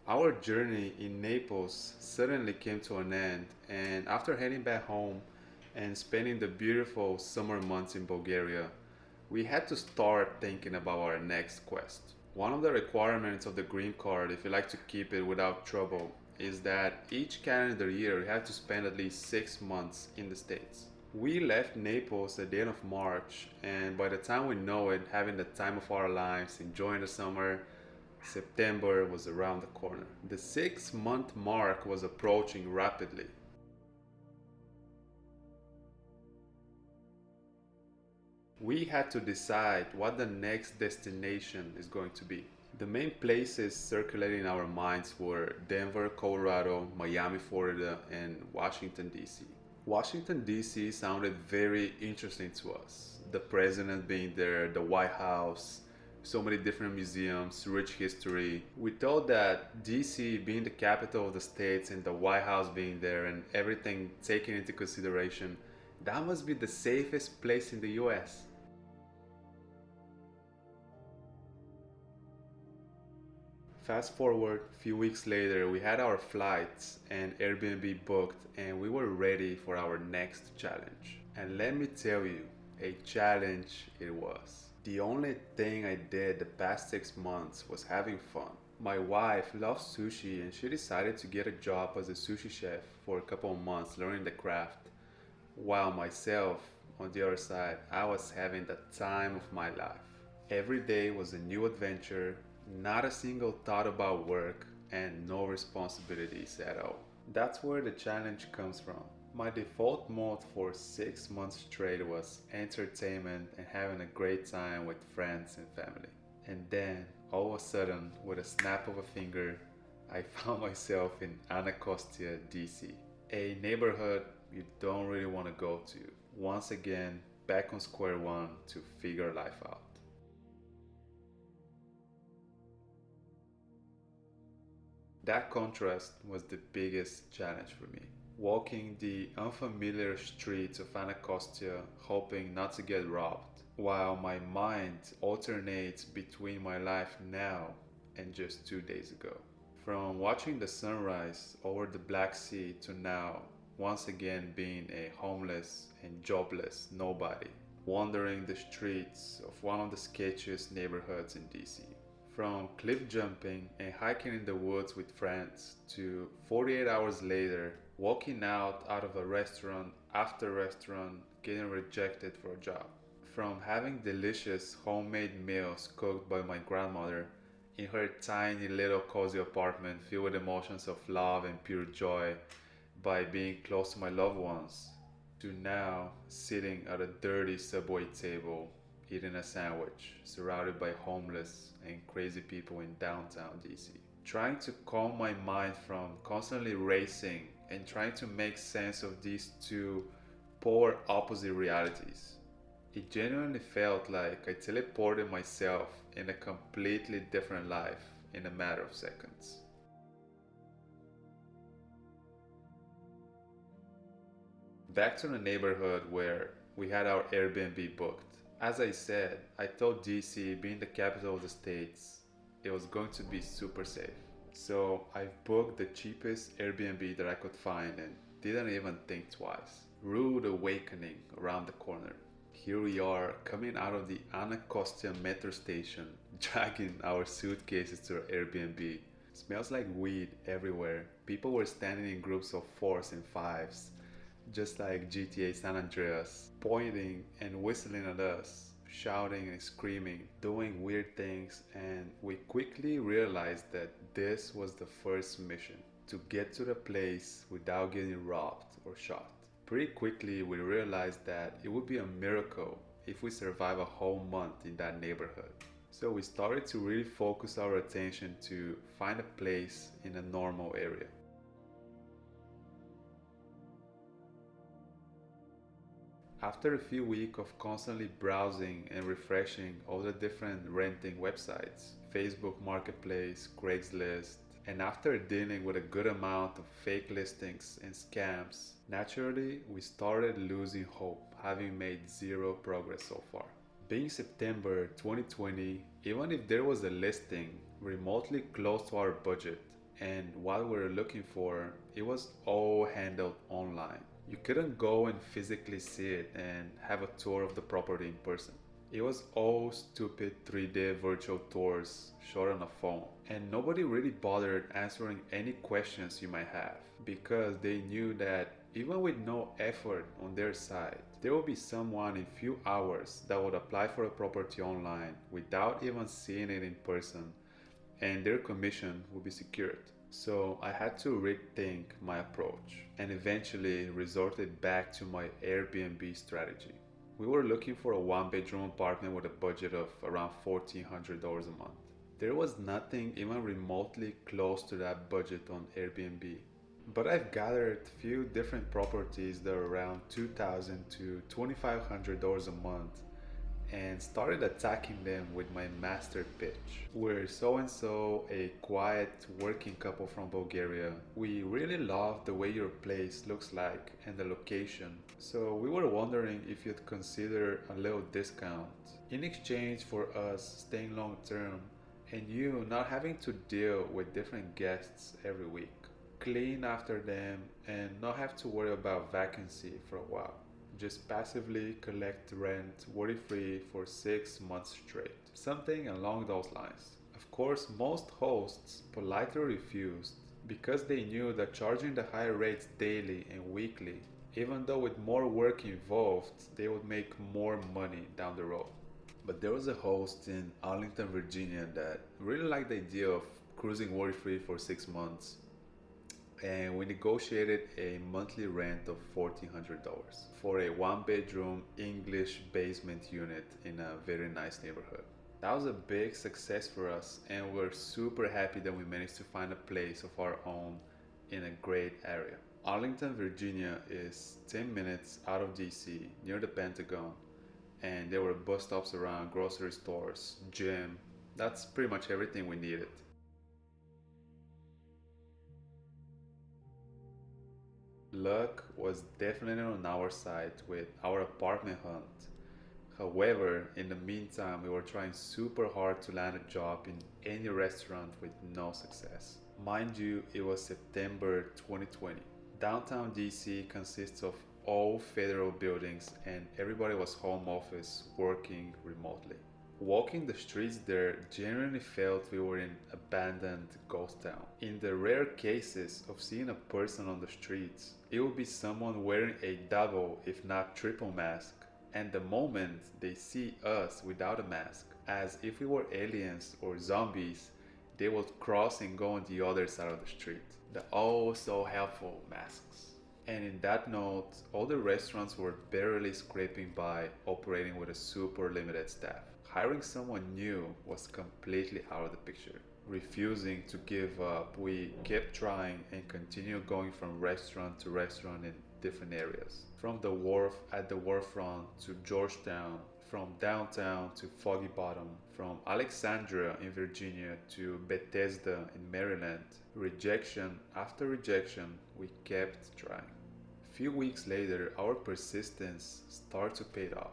Our journey in Naples suddenly came to an end, and after heading back home and spending the beautiful summer months in Bulgaria, we had to start thinking about our next quest. One of the requirements of the green card, if you like to keep it without trouble, is that each calendar year you have to spend at least 6 months in the States. We left Naples at the end of March, and by the time we know it, having the time of our lives, enjoying the summer, September was around the corner. The 6 month mark was approaching rapidly. We had to decide what the next destination is going to be. The main places circulating in our minds were Denver, Colorado, Miami, Florida, and Washington, D.C. Washington, D.C. sounded very interesting to us. The president being there, the White House, so many different museums, rich history. We thought that DC being the capital of the states and the White House being there and everything taken into consideration, that must be the safest place in the US. Fast forward a few weeks later, we had our flights and Airbnb booked, and we were ready for our next challenge. And let me tell you, a challenge it was. The only thing I did the past 6 months was having fun. My wife loves sushi and she decided to get a job as a sushi chef for a couple of months learning the craft, while myself, on the other side, I was having the time of my life. Every day was a new adventure, not a single thought about work, and no responsibilities at all. That's where the challenge comes from. My default mode for 6 months straight was entertainment and having a great time with friends and family. And then, all of a sudden, with a snap of a finger, I found myself in Anacostia, DC, a neighborhood you don't really want to go to. Once again, back on square one to figure life out. That contrast was the biggest challenge for me. Walking the unfamiliar streets of Anacostia, hoping not to get robbed, while my mind alternates between my life now and just 2 days ago. From watching the sunrise over the Black Sea to now, once again being a homeless and jobless nobody, wandering the streets of one of the sketchiest neighborhoods in DC. From cliff jumping and hiking in the woods with friends to 48 hours later, walking out of a restaurant after restaurant getting rejected for a job. From having delicious homemade meals cooked by my grandmother in her tiny little cozy apartment filled with emotions of love and pure joy by being close to my loved ones, to now sitting at a dirty subway table eating a sandwich surrounded by homeless and crazy people in downtown DC. Trying to calm my mind from constantly racing and trying to make sense of these two polar opposite realities. It genuinely felt like I teleported myself in a completely different life in a matter of seconds. Back to the neighborhood where we had our Airbnb booked. As I said, I thought DC, being the capital of the states, it was going to be super safe. So I booked the cheapest Airbnb that I could find and didn't even think twice. Rude awakening around the corner. Here we are coming out of the Anacostia metro station, dragging our suitcases to our Airbnb. Smells like weed everywhere. People were standing in groups of fours and fives, just like GTA San Andreas, pointing and whistling at us, shouting and screaming, doing weird things, and we quickly realized that this was the first mission, to get to the place without getting robbed or shot. Pretty quickly we realized that it would be a miracle if we survive a whole month in that neighborhood. So we started to really focus our attention to find a place in a normal area. After a few weeks of constantly browsing and refreshing all the different renting websites, Facebook Marketplace, Craigslist, and after dealing with a good amount of fake listings and scams, naturally we started losing hope, having made zero progress so far. Being September 2020, even if there was a listing remotely close to our budget, and what we were looking for, it was all handled online. You couldn't go and physically see it and have a tour of the property in person. It was all stupid 3D virtual tours shot on a phone, and nobody really bothered answering any questions you might have because they knew that even with no effort on their side, there will be someone in few hours that would apply for a property online without even seeing it in person, and their commission would be secured. So I had to rethink my approach and eventually resorted back to my Airbnb strategy. We were looking for a one bedroom apartment with a budget of around $1,400 a month. There was nothing even remotely close to that budget on Airbnb. But I've gathered few different properties that are around $2,000 to $2,500 a month and started attacking them with my master pitch. We're so and so, a quiet working couple from Bulgaria. We really love the way your place looks like and the location. So we were wondering if you'd consider a little discount in exchange for us staying long term and you not having to deal with different guests every week. Clean after them and not have to worry about vacancy for a while. Just passively collect rent worry free for 6 months straight. Something along those lines. Of course, most hosts politely refused because they knew that charging the higher rates daily and weekly, even though with more work involved, they would make more money down the road. But there was a host in Arlington, Virginia that really liked the idea of cruising worry free for 6 months, and we negotiated a monthly rent of $1,400 for a one bedroom English basement unit in a very nice neighborhood. That was a big success for us, and we're super happy that we managed to find a place of our own in a great area. Arlington, Virginia is 10 minutes out of DC near the Pentagon, and there were bus stops around, grocery stores, gym. That's pretty much everything we needed. Luck was definitely on our side with our apartment hunt. However, in the meantime, we were trying super hard to land a job in any restaurant with no success. Mind you, it was September 2020. Downtown DC consists of all federal buildings and everybody was home office working remotely. Walking the streets there genuinely felt we were in abandoned ghost town. In the rare cases of seeing a person on the streets, it would be someone wearing a double if not triple mask, and the moment they see us without a mask, as if we were aliens or zombies, they would cross and go on the other side of the street. The oh so helpful masks. And in that note, all the restaurants were barely scraping by, operating with a super limited staff. Hiring someone new was completely out of the picture. Refusing to give up, we kept trying and continued going from restaurant to restaurant in different areas. From the wharf at the wharfront to Georgetown, from downtown to Foggy Bottom, from Alexandria in Virginia to Bethesda in Maryland. Rejection after rejection, we kept trying. A few weeks later, our persistence started to pay off.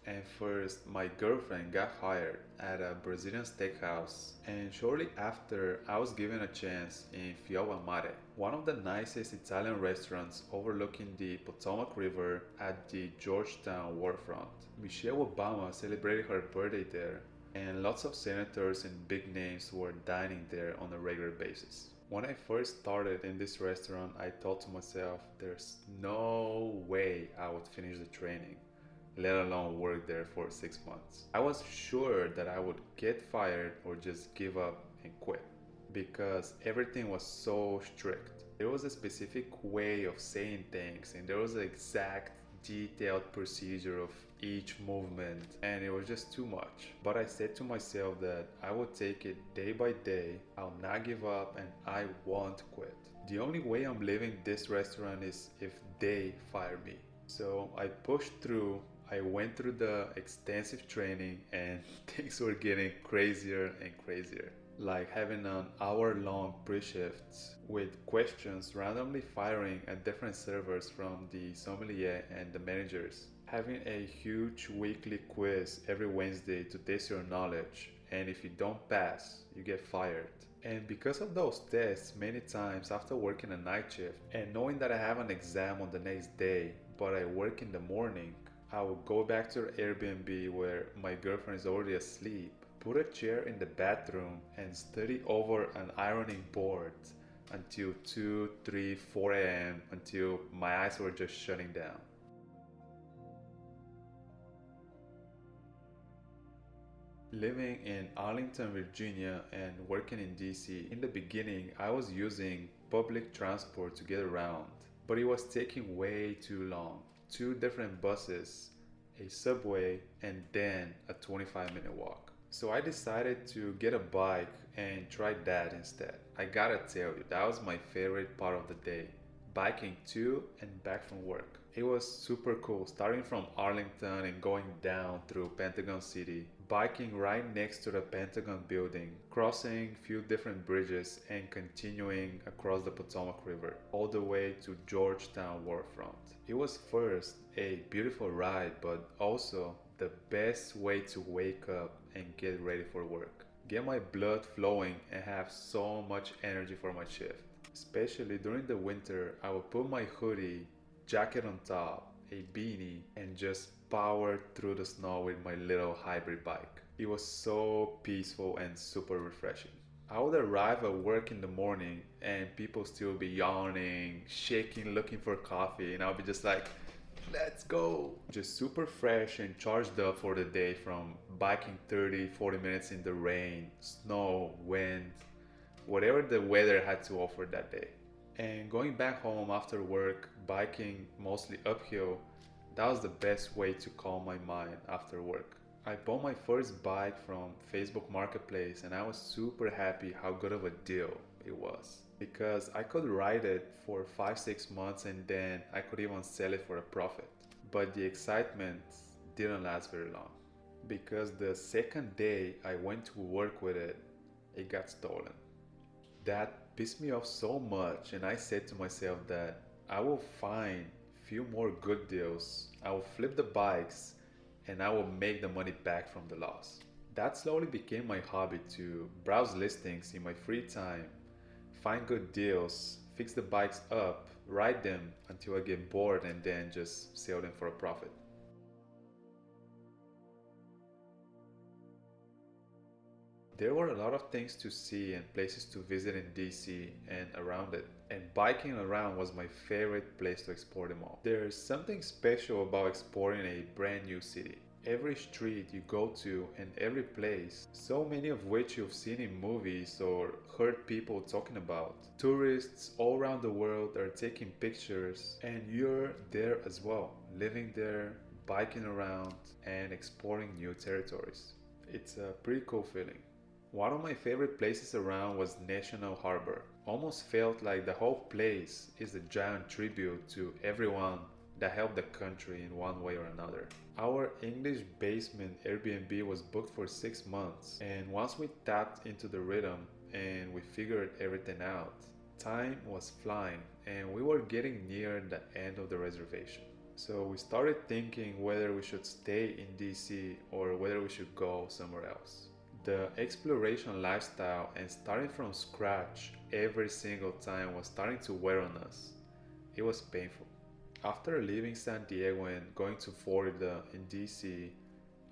And first, my girlfriend got hired at a Brazilian steakhouse, and shortly after, I was given a chance in Fiauva Mare, one of the nicest Italian restaurants overlooking the Potomac River at the Georgetown waterfront. Michelle Obama celebrated her birthday there, and lots of senators and big names were dining there on a regular basis. When I first started in this restaurant, I thought to myself, there's no way I would finish the training, let alone work there for 6 months. I was sure that I would get fired or just give up and quit because everything was so strict. There was a specific way of saying things and there was an exact detailed procedure of each movement, and it was just too much. But I said to myself that I would take it day by day, I'll not give up, and I won't quit. The only way I'm leaving this restaurant is if they fire me. So I pushed through. I went through the extensive training and things were getting crazier and crazier. Like having an hour-long pre-shifts with questions randomly firing at different servers from the sommelier and the managers. Having a huge weekly quiz every Wednesday to test your knowledge, and if you don't pass, you get fired. And because of those tests, many times after working a night shift and knowing that I have an exam on the next day, but I work in the morning, I will go back to the Airbnb where my girlfriend is already asleep, put a chair in the bathroom, and study over an ironing board until 2, 3, 4 a.m. until my eyes were just shutting down. Living in Arlington, Virginia, and working in DC, in the beginning, I was using public transport to get around, but it was taking way too long. Two different buses, a subway, and then a 25-minute walk. So I decided to get a bike and try that instead. I gotta tell you, that was my favorite part of the day, biking to and back from work. It was super cool, starting from Arlington and going down through Pentagon City, biking right next to the Pentagon building, crossing few different bridges and continuing across the Potomac River all the way to Georgetown waterfront. It was first a beautiful ride, but also the best way to wake up and get ready for work. Get my blood flowing and have so much energy for my shift. Especially during the winter, I would put my hoodie, jacket on top, a beanie, and just power through the snow with my little hybrid bike. It was so peaceful and super refreshing. I would arrive at work in the morning and people still be yawning, shaking, looking for coffee, and I'll be just like, let's go! Just super fresh and charged up for the day from biking 30, 40 minutes in the rain, snow, wind, whatever the weather had to offer that day. And going back home after work, biking mostly uphill, that was the best way to calm my mind after work. I bought my first bike from Facebook Marketplace and I was super happy how good of a deal it was. Because I could ride it for 5, 6 months and then I could even sell it for a profit. But the excitement didn't last very long. Because the second day I went to work with it, it got stolen. That pissed me off so much and I said to myself that I will find few more good deals, I will flip the bikes and I will make the money back from the loss. That slowly became my hobby to browse listings in my free time, find good deals, fix the bikes up, ride them until I get bored and then just sell them for a profit. There were a lot of things to see and places to visit in DC and around it, and biking around was my favorite place to explore them all. There's something special about exploring a brand new city. Every street you go to and every place, so many of which you've seen in movies or heard people talking about. Tourists all around the world are taking pictures, and you're there as well, living there, biking around, and exploring new territories. It's a pretty cool feeling. One of my favorite places around was National Harbor. Almost felt like the whole place is a giant tribute to everyone that helped the country in one way or another. Our English basement Airbnb was booked for 6 months, and once we tapped into the rhythm and we figured everything out, time was flying and we were getting near the end of the reservation. So we started thinking whether we should stay in DC or whether we should go somewhere else. The exploration lifestyle and starting from scratch every single time was starting to wear on us. It was painful. After leaving San Diego and going to Florida and DC,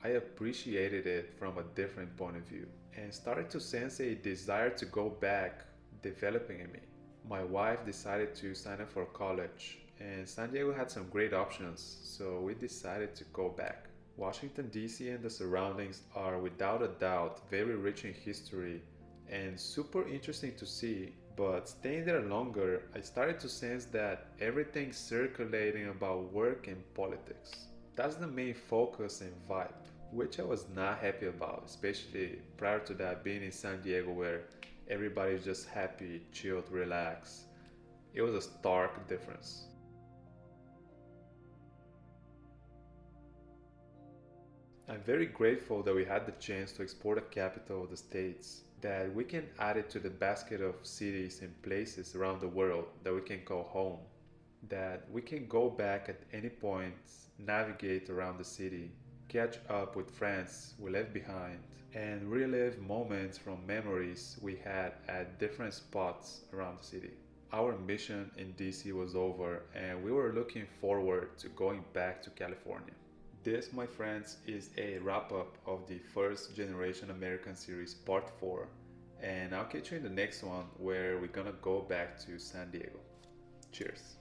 I appreciated it from a different point of view and started to sense a desire to go back developing in me. My wife decided to sign up for college, and San Diego had some great options, so we decided to go back. Washington, D.C. and the surroundings are without a doubt very rich in history and super interesting to see, but staying there longer, I started to sense that everything's circulating about work and politics. That's the main focus and vibe, which I was not happy about, especially prior to that being in San Diego where everybody's just happy, chilled, relaxed. It was a stark difference. I'm very grateful that we had the chance to explore the capital of the States, that we can add it to the basket of cities and places around the world that we can call home, that we can go back at any point, navigate around the city, catch up with friends we left behind, and relive moments from memories we had at different spots around the city. Our mission in DC was over, and we were looking forward to going back to California. This, my friends, is a wrap up of the First Generation American series Part 4, and I'll catch you in the next one where we're gonna go back to San Diego. Cheers.